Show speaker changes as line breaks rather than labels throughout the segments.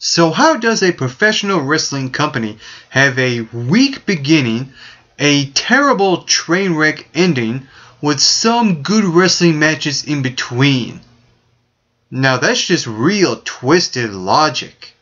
So how does a professional wrestling company have a weak beginning, a terrible train wreck ending, with some good wrestling matches in between? Now that's just real twisted logic.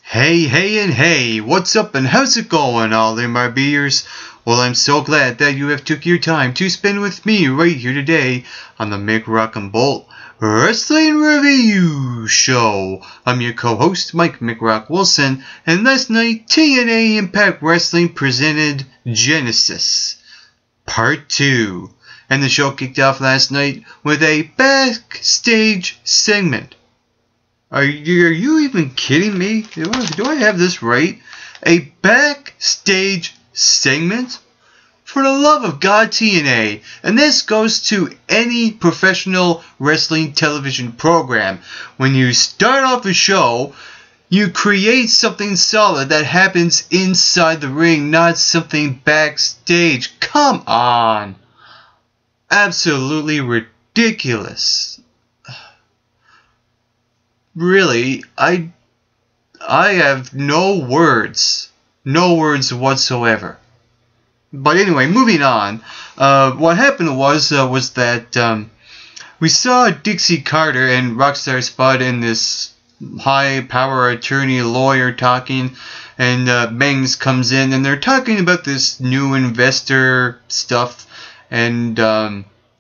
Hey, and hey, what's up and how's it going, all in my beers? Well, I'm so glad that you have took your time to spend with me right here today on the Mick Rock and Bolt Wrestling Review Show. I'm your co-host, Mike McRock Wilson, and last night, TNA Impact Wrestling presented Genesis, Part 2. And the show kicked off last night with a backstage segment. Are you even kidding me? Do I have this right? A backstage segment? For the love of God, TNA. And this goes to any professional wrestling television program. When you start off a show, you create something solid that happens inside the ring, not something backstage. Come on. Absolutely ridiculous. Really, I have no words whatsoever. But anyway, moving on. What happened was that we saw Dixie Carter and Rockstar Spud and this high-power attorney lawyer talking, and Magnus comes in, and they're talking about this new investor stuff. And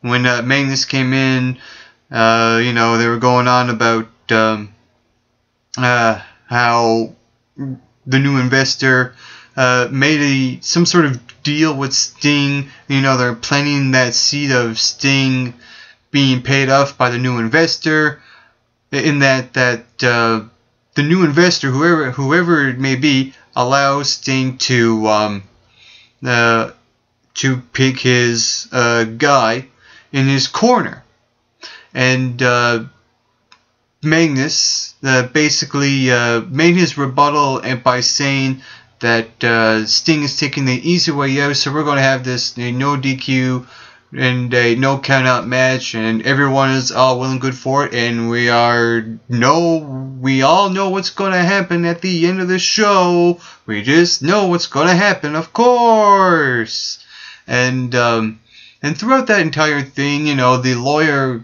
when Magnus came in, they were going on about how the new investor made some sort of deal with Sting. They're planting that seed of Sting being paid off by the new investor, in that the new investor, whoever it may be, allows Sting to pick his guy in his corner. And Magnus basically made his rebuttal by saying that Sting is taking the easy way out, so we're going to have this no DQ and a no count-out match, and everyone is all well and good for it, and we all know what's going to happen at the end of the show. We just know what's going to happen, of course. And throughout that entire thing, the lawyer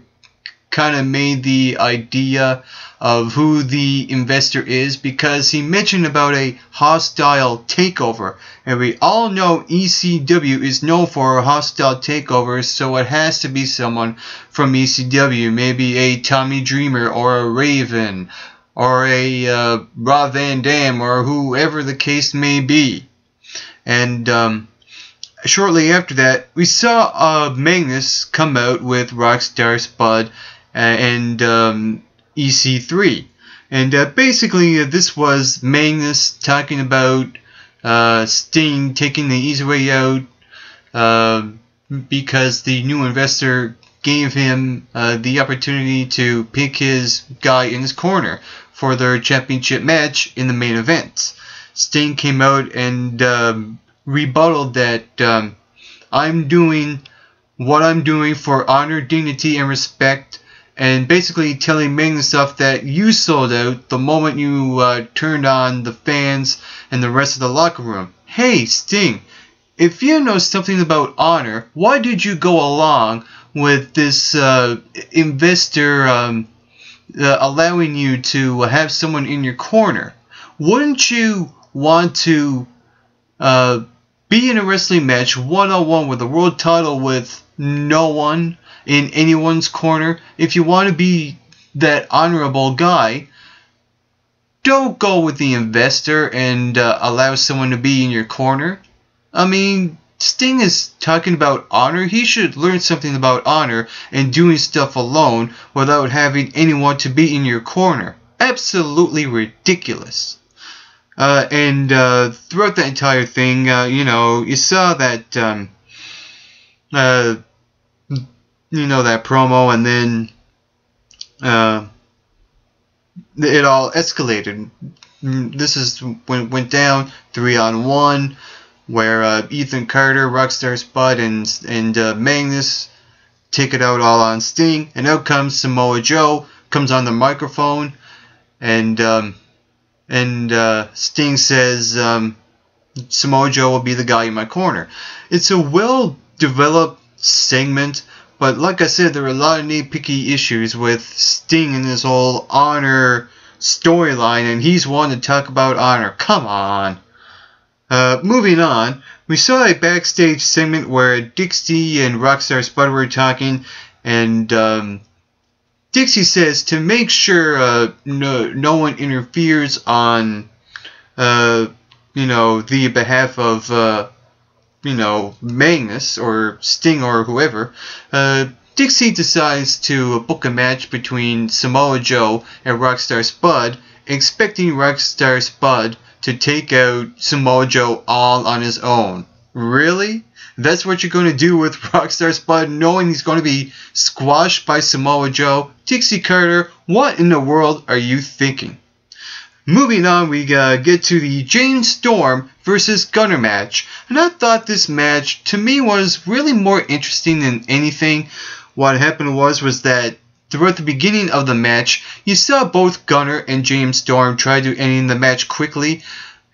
kind of made the idea of who the investor is, because he mentioned about a hostile takeover, and we all know ECW is known for hostile takeovers, so it has to be someone from ECW, maybe a Tommy Dreamer or a Raven or a Rob Van Dam or whoever the case may be. And shortly after that, we saw Magnus come out with Rockstar Spud and EC3. And basically, this was Magnus talking about Sting taking the easy way out because the new investor gave him the opportunity to pick his guy in his corner for their championship match in the main event. Sting came out and rebutted that I'm doing what I'm doing for honor, dignity, and respect, and basically telling Magnus stuff that you sold out the moment you turned on the fans and the rest of the locker room. Hey, Sting, if you know something about honor, why did you go along with this investor allowing you to have someone in your corner? Wouldn't you want to be in a wrestling match one-on-one with the world title with no one in anyone's corner? If you want to be that honorable guy, don't go with the investor and allow someone to be in your corner. I mean, Sting is talking about honor. He should learn something about honor and doing stuff alone without having anyone to be in your corner. Absolutely ridiculous. And throughout the entire thing, you saw that that promo, and then it all escalated. This is when it went down 3-on-1, where Ethan Carter, Rockstar Spud, and Magnus take it out all on Sting, and out comes Samoa Joe, comes on the microphone, and Sting says, Samoa Joe will be the guy in my corner. It's a well-developed segment, but like I said, there are a lot of nitpicky issues with Sting and this whole honor storyline, and he's one to talk about honor. Come on. Moving on, we saw a backstage segment where Dixie and Rockstar Spud were talking, and Dixie says to make sure no one interferes on the behalf of Magnus or Sting or whoever, Dixie decides to book a match between Samoa Joe and Rockstar Spud, expecting Rockstar Spud to take out Samoa Joe all on his own. Really? That's what you're going to do with Rockstar Spud, knowing he's going to be squashed by Samoa Joe? Dixie Carter, what in the world are you thinking? Moving on, we get to the James Storm versus Gunner match. And I thought this match, to me, was really more interesting than anything. What happened was that throughout the beginning of the match, you saw both Gunner and James Storm try to end the match quickly.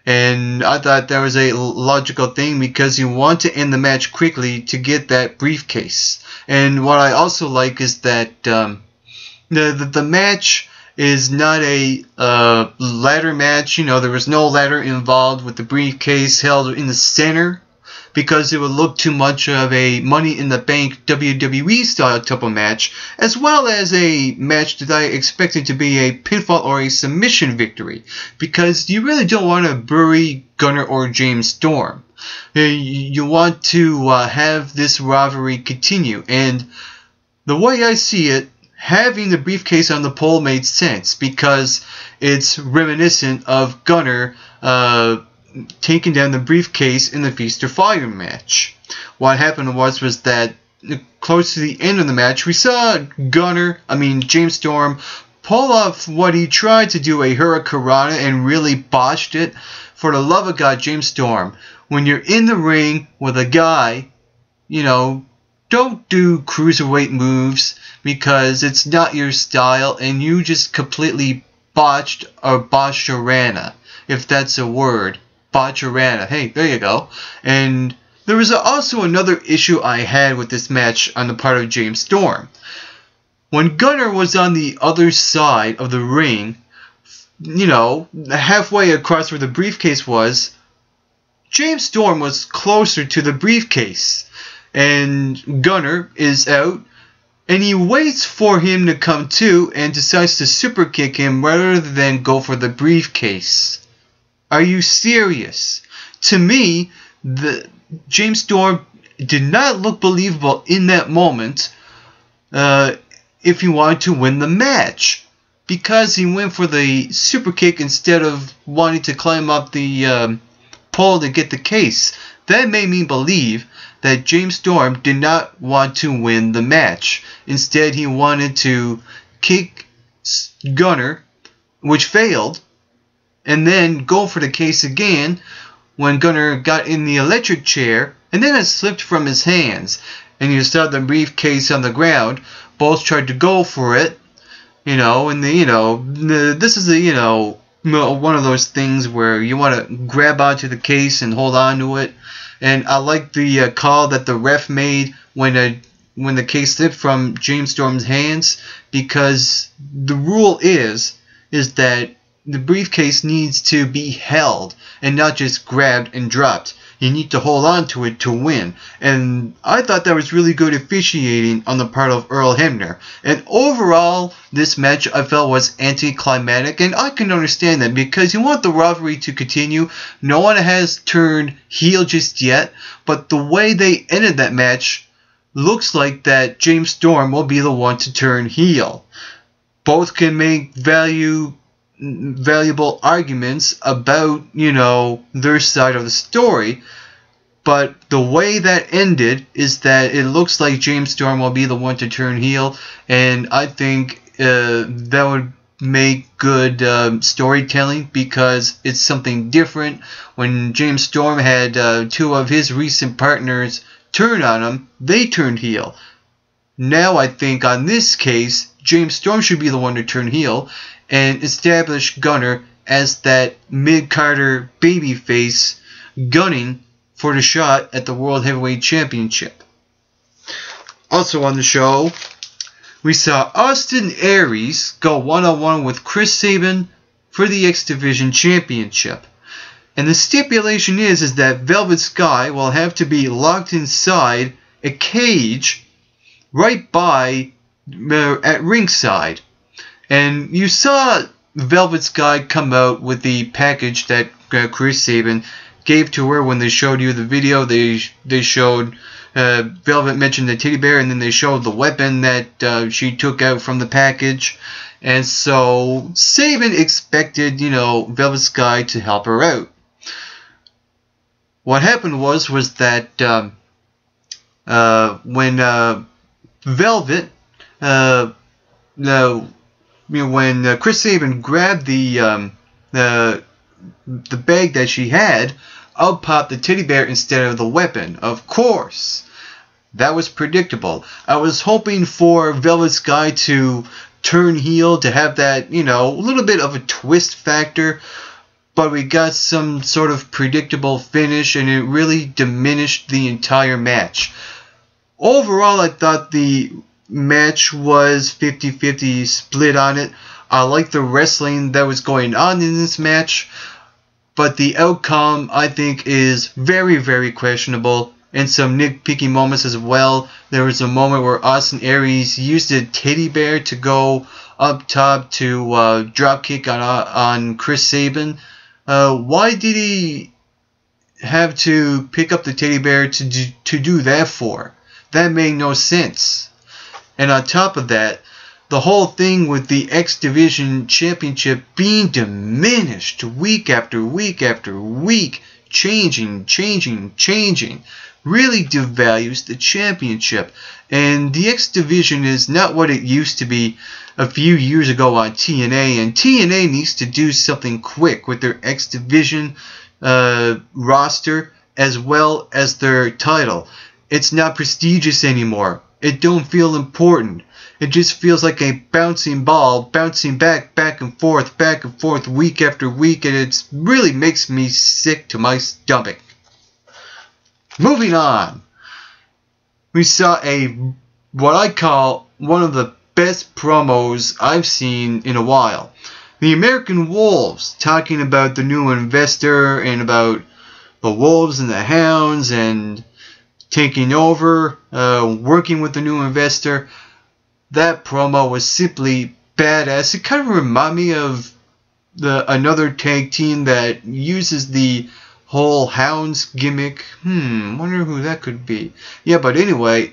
And I thought that was a logical thing because you want to end the match quickly to get that briefcase. And what I also like is that the match is not a ladder match. There was no ladder involved with the briefcase held in the center because it would look too much of a Money in the Bank WWE style type of match, as well as a match that I expected to be a pinfall or a submission victory, because you really don't want to bury Gunner or James Storm. You want to have this rivalry continue, and the way I see it, having the briefcase on the pole made sense because it's reminiscent of Gunner taking down the briefcase in the Feast or Fire match. What happened was that close to the end of the match, we saw James Storm pull off what he tried to do, a Hurricanrana, and really botched it. For the love of God, James Storm, when you're in the ring with a guy, don't do cruiserweight moves because it's not your style, and you just completely botched your Rana, if that's a word. Botcharana. Hey, there you go. And there was also another issue I had with this match on the part of James Storm. When Gunner was on the other side of the ring, halfway across where the briefcase was, James Storm was closer to the briefcase. And Gunner is out, and he waits for him to come to and decides to super kick him rather than go for the briefcase. Are you serious? To me, James Storm did not look believable in that moment if he wanted to win the match, because he went for the super kick instead of wanting to climb up the pole to get the case. That made me believe that James Storm did not want to win the match. Instead, he wanted to kick Gunner, which failed, and then go for the case again when Gunner got in the electric chair, and then it slipped from his hands, and you saw the briefcase on the ground. Both tried to go for it, and this is one of those things where you want to grab onto the case and hold on to it. And I like the call that the ref made when the case slipped from James Storm's hands, because the rule is that the briefcase needs to be held and not just grabbed and dropped. You need to hold on to it to win. And I thought that was really good officiating on the part of Earl Hebner. And overall, this match I felt was anticlimactic, and I can understand that because you want the rivalry to continue. No one has turned heel just yet, but the way they ended that match looks like that James Storm will be the one to turn heel. Both can make valuable arguments about, their side of the story, but the way that ended is that it looks like James Storm will be the one to turn heel, and I think that would make good storytelling because it's something different. When James Storm had two of his recent partners turn on him, they turned heel. Now I think on this case, James Storm should be the one to turn heel and establish Gunner as that mid-Carter babyface gunning for the shot at the World Heavyweight Championship. Also on the show, we saw Austin Aries go one-on-one with Chris Sabin for the X Division Championship. And the stipulation is that Velvet Sky will have to be locked inside a cage right by at ringside. And you saw Velvet Sky come out with the package that Chris Sabin gave to her when they showed you the video. They showed Velvet mentioned the teddy bear, and then they showed the weapon that she took out from the package. And so Sabin expected, Velvet Sky to help her out. What happened was that when Velvet, when Chris Sabin grabbed the bag that she had, out popped the teddy bear instead of the weapon. Of course, that was predictable. I was hoping for Velvet Sky to turn heel, to have that, a little bit of a twist factor, but we got some sort of predictable finish, and it really diminished the entire match. Overall, I thought the match was 50-50 split on it. I liked the wrestling that was going on in this match, but the outcome, I think, is very, very questionable, and some nitpicky moments as well. There was a moment where Austin Aries used a teddy bear to go up top to drop kick on Chris Sabin. Why did he have to pick up the teddy bear to do that for? That made no sense. And on top of that, the whole thing with the X Division Championship being diminished week after week after week, changing, really devalues the championship. And the X Division is not what it used to be a few years ago on TNA, and TNA needs to do something quick with their X Division roster as well as their title. It's not prestigious anymore. It don't feel important. It just feels like a bouncing ball, bouncing back and forth, week after week, and it really makes me sick to my stomach. Moving on, we saw what I call one of the best promos I've seen in a while. The American Wolves talking about the new investor and about the Wolves and the Hounds and taking over, working with the new investor. That promo was simply badass. It kind of reminded me of another tag team that uses the whole Hounds gimmick. Wonder who that could be. Yeah, but anyway,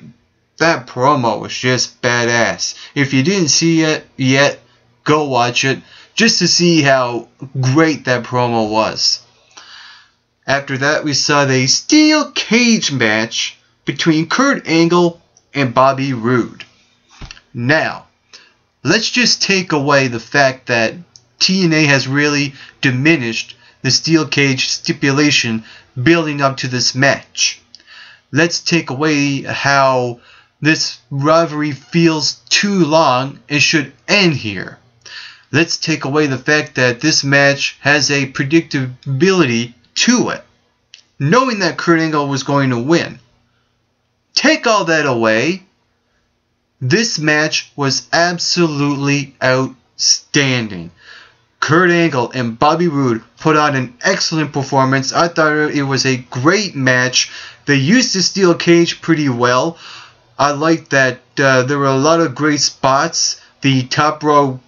that promo was just badass. If you didn't see it yet, go watch it just to see how great that promo was. After that, we saw the steel cage match between Kurt Angle and Bobby Roode. Now, let's just take away the fact that TNA has really diminished the steel cage stipulation building up to this match. Let's take away how this rivalry feels too long and should end here. Let's take away the fact that this match has a predictability to it, knowing that Kurt Angle was going to win. Take all that away. This match was absolutely outstanding. Kurt Angle and Bobby Roode put on an excellent performance. I thought it was a great match. They used the steel cage pretty well. I liked that there were a lot of great spots. The top rope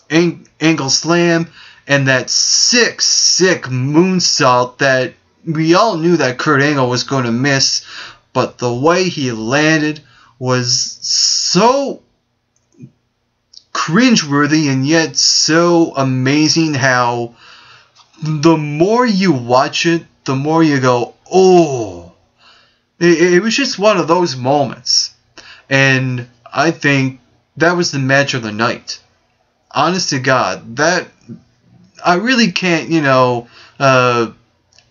Angle slam and that sick moonsault that we all knew that Kurt Angle was going to miss. But the way he landed was so cringeworthy and yet so amazing, how the more you watch it, the more you go, oh. It was just one of those moments. And I think that was the match of the night. honest to God, that I really can't,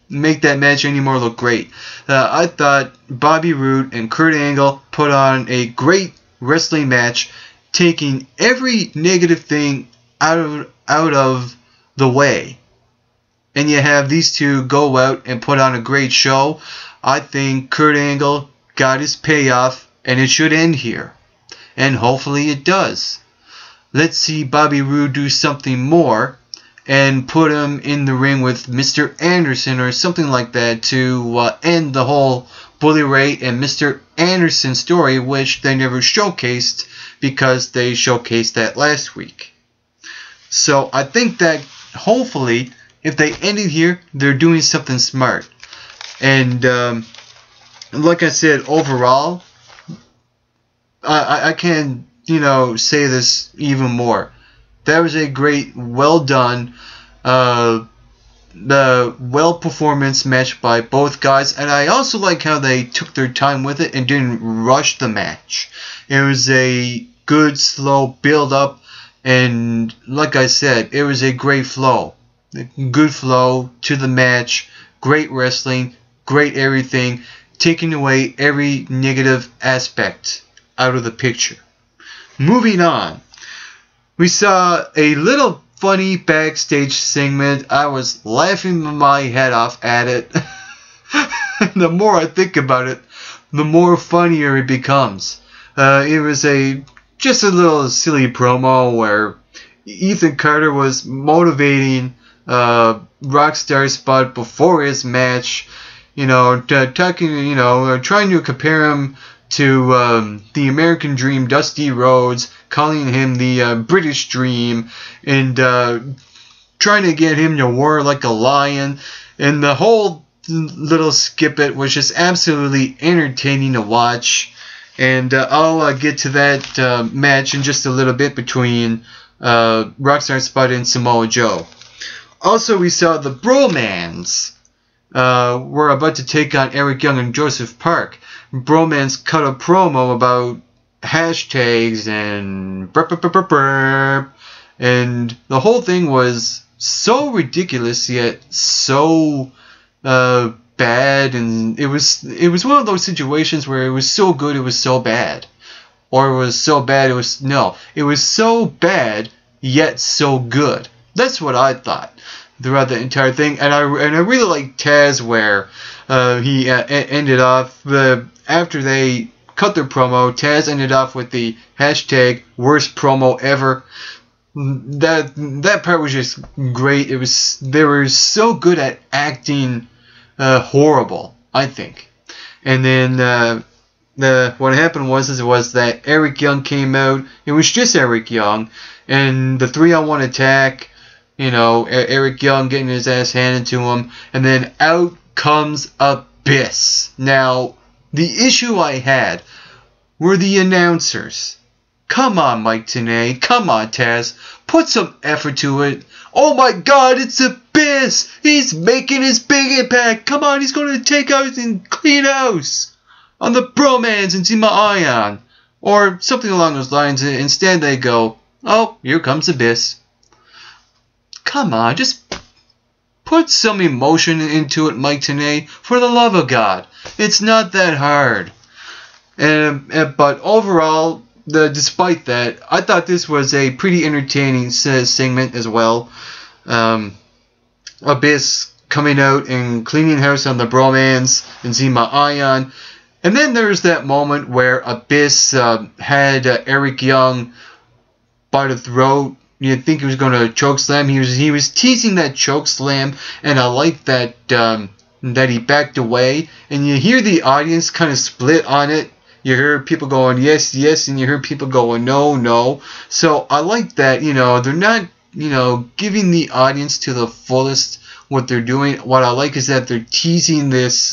make that match anymore look great. I thought Bobby Roode and Kurt Angle put on a great wrestling match, taking every negative thing out of the way. And you have these two go out and put on a great show. I think Kurt Angle got his payoff, and it should end here. And hopefully it does. Let's see Bobby Roode do something more and put him in the ring with Mr. Anderson or something like that to end the whole Bully Ray and Mr. Anderson story, which they never showcased because they showcased that last week. So I think that hopefully if they end it here, they're doing something smart. And like I said, overall, I can, say this even more. That was a great, well done, the well performance match by both guys, and I also like how they took their time with it and didn't rush the match. It was a good, slow build up, and like I said, it was a great flow. Good flow to the match, great wrestling, great everything, taking away every negative aspect out of the picture. Moving on, we saw a little funny backstage segment. I was laughing my head off at it. The more I think about it, the more funnier it becomes. It was just a little silly promo where Ethan Carter was motivating Rockstar Spud before his match, talking, trying to compare him to the American Dream, Dusty Rhodes, calling him the British Dream, and trying to get him to roar like a lion. And the whole little skip it was just absolutely entertaining to watch. And I'll get to that match in just a little bit between Rockstar Spud and Samoa Joe. Also, we saw the Bromans were about to take on Eric Young and Joseph Park. Bromans cut a promo about hashtags and and the whole thing was so ridiculous yet so bad, and it was one of those situations where it was so good it was so bad, or it was so bad it was so bad yet so good. That's what I thought throughout the entire thing, and I really like Taz where he ended off after they cut their promo. Taz ended off with the hashtag worst promo ever. That part was just great. They were so good at acting horrible, I think. And then what happened was that Eric Young came out. It was just Eric Young, and the 3-on-1 attack. Eric Young getting his ass handed to him, and then out comes Abyss. Now, the issue I had were the announcers. Come on, Mike Tenay. Come on, Taz. Put some effort to it. Oh my God, it's Abyss. He's making his big impact. Come on, he's going to take out and clean house on the Bromans and Zima Ion. Or something along those lines. Instead, they go, oh, here comes Abyss. Come on, just put some emotion into it, Mike Tenay. For the love of God. It's not that hard. But overall, despite that, I thought this was a pretty entertaining segment as well. Abyss coming out and cleaning house on the Bromans and Zima Ion. And then there's that moment where Abyss had Eric Young by the throat. You'd think he was going to choke slam. He was teasing that choke slam, and I like that that he backed away. And you hear the audience kind of split on it. You hear people going yes, yes, and you hear people going no, no. So I like that. They're not giving the audience to the fullest what they're doing. What I like is that they're teasing this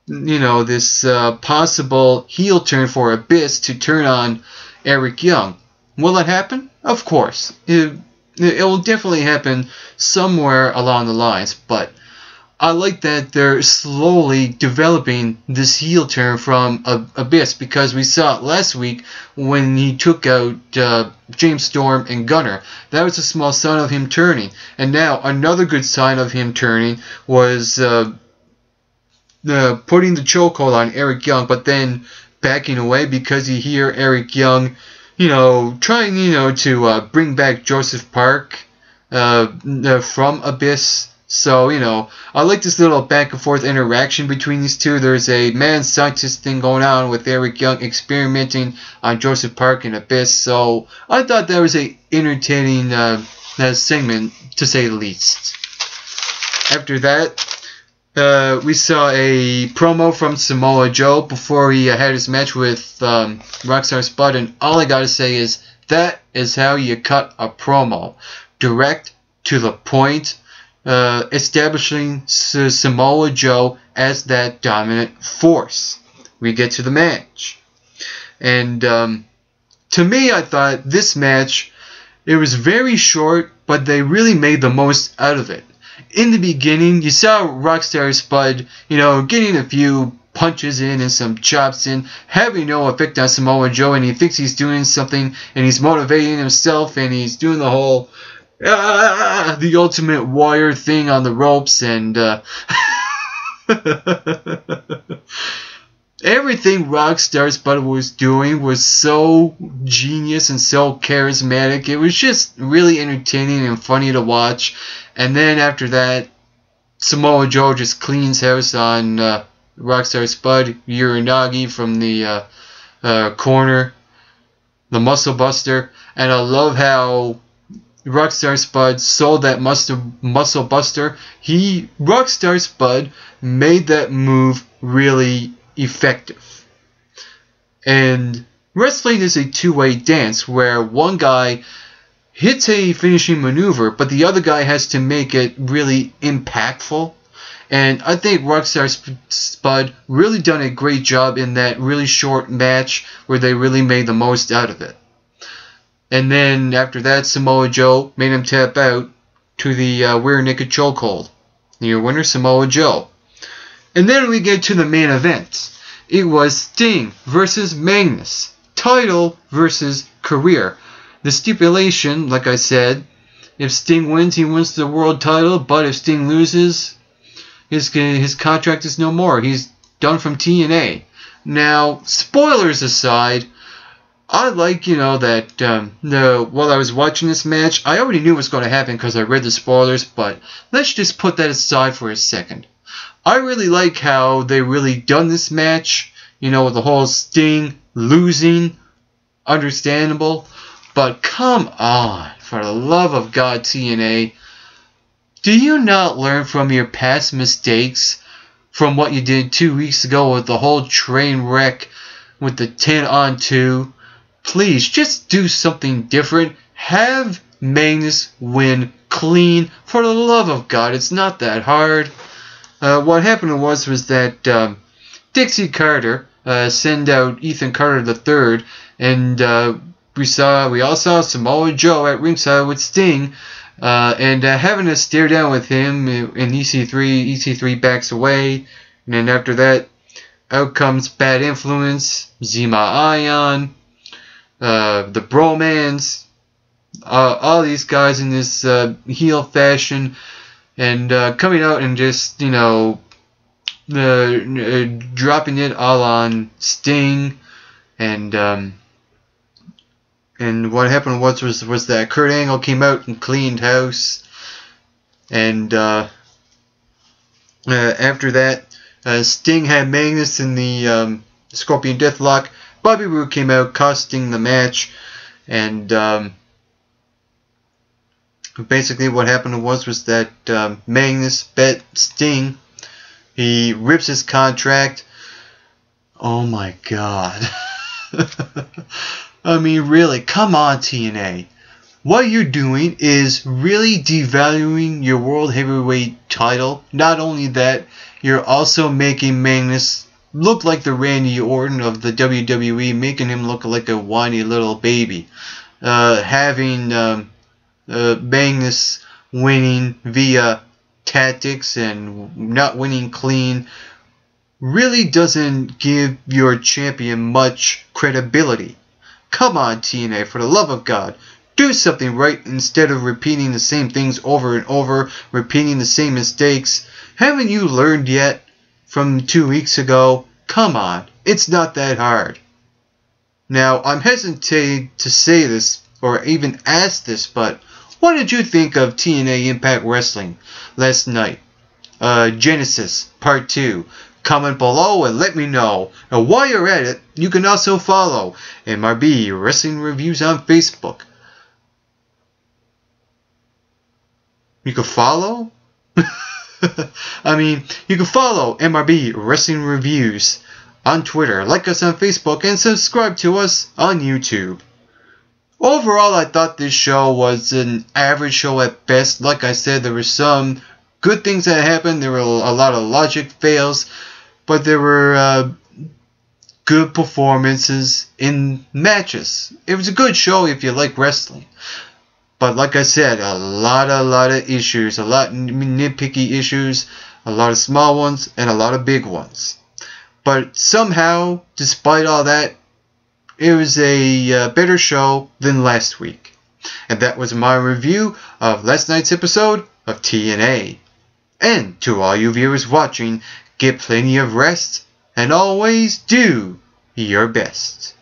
this possible heel turn for Abyss to turn on Eric Young. Will it happen? Of course. It will definitely happen somewhere along the lines, but I like that they're slowly developing this heel turn from Abyss, because we saw it last week when he took out James Storm and Gunner. That was a small sign of him turning. And now another good sign of him turning was putting the chokehold on Eric Young, but then backing away because you hear Eric Young, trying, to bring back Joseph Park from Abyss. So, I like this little back and forth interaction between these two. There's a mad scientist thing going on with Eric Young experimenting on Joseph Park and Abyss. So, I thought that was a entertaining segment, to say the least. After that, we saw a promo from Samoa Joe before he had his match with Rockstar Spud, and all I gotta say is that is how you cut a promo. Direct, to the point, establishing Samoa Joe as that dominant force. We get to the match. And to me, I thought this match, it was very short, but they really made the most out of it. In the beginning, you saw Rockstar Spud, getting a few punches in and some chops in, having no effect on Samoa Joe, and he thinks he's doing something, and he's motivating himself, and he's doing the whole the Ultimate Warrior thing on the ropes, and everything Rockstar Spud was doing was so genius and so charismatic. It was just really entertaining and funny to watch. And then after that, Samoa Joe just cleans house on Rockstar Spud. Uranagi from the corner, the Muscle Buster. And I love how Rockstar Spud sold that Muscle Buster. Rockstar Spud made that move really effective. And wrestling is a two-way dance where one guy hits a finishing maneuver, but the other guy has to make it really impactful. And I think Rockstar Spud really done a great job in that really short match where they really made the most out of it. And then after that, Samoa Joe made him tap out to the rear naked chokehold. Your winner, Samoa Joe. And then we get to the main event. It was Sting versus Magnus. Title versus career. The stipulation, like I said, if Sting wins, he wins the world title. But if Sting loses, his contract is no more. He's done from TNA. Now, spoilers aside, I like, that while I was watching this match, I already knew what was going to happen because I read the spoilers, but let's just put that aside for a second. I really like how they really done this match, with the whole Sting losing, understandable, but come on, for the love of God, TNA, do you not learn from your past mistakes from what you did 2 weeks ago with the whole train wreck with the 10-on-2? Please, just do something different. Have Magnus win clean. For the love of God, it's not that hard. What happened was that Dixie Carter sent out Ethan Carter III, and we all saw Samoa Joe at ringside with Sting, and having to stare down with him in EC3. EC3 backs away, and then after that, out comes Bad Influence, Zima Ion, the Bromans, all these guys in this heel fashion, and coming out and just, dropping it all on Sting, and what happened was that Kurt Angle came out and cleaned house, and after that, Sting had Magnus in the Scorpion Deathlock. Bobby Roode came out, costing the match, and basically what happened was that Magnus bet Sting. He rips his contract. Oh my God. I mean, really, come on, TNA. What you're doing is really devaluing your World Heavyweight title. Not only that, you're also making Magnus look like the Randy Orton of the WWE, making him look like a whiny little baby. Having Magnus winning via tactics and not winning clean really doesn't give your champion much credibility. Come on, TNA, for the love of God. Do something right instead of repeating the same things over and over, repeating the same mistakes. Haven't you learned yet from 2 weeks ago? Come on, it's not that hard. Now, I'm hesitant to say this or even ask this, but what did you think of TNA Impact Wrestling last night? Genesis Part 2. Comment below and let me know. And while you're at it, you can also follow MRB Wrestling Reviews on Facebook. You can follow? You can follow MRB Wrestling Reviews on Twitter, like us on Facebook, and subscribe to us on YouTube. Overall, I thought this show was an average show at best. Like I said, there were some good things that happened. There were a lot of logic fails, but there were good performances in matches. It was a good show if you like wrestling. But like I said, a lot of issues, a lot of nitpicky issues, a lot of small ones, and a lot of big ones. But somehow, despite all that, it was a better show than last week. And that was my review of last night's episode of TNA. And to all you viewers watching, get plenty of rest and always do your best.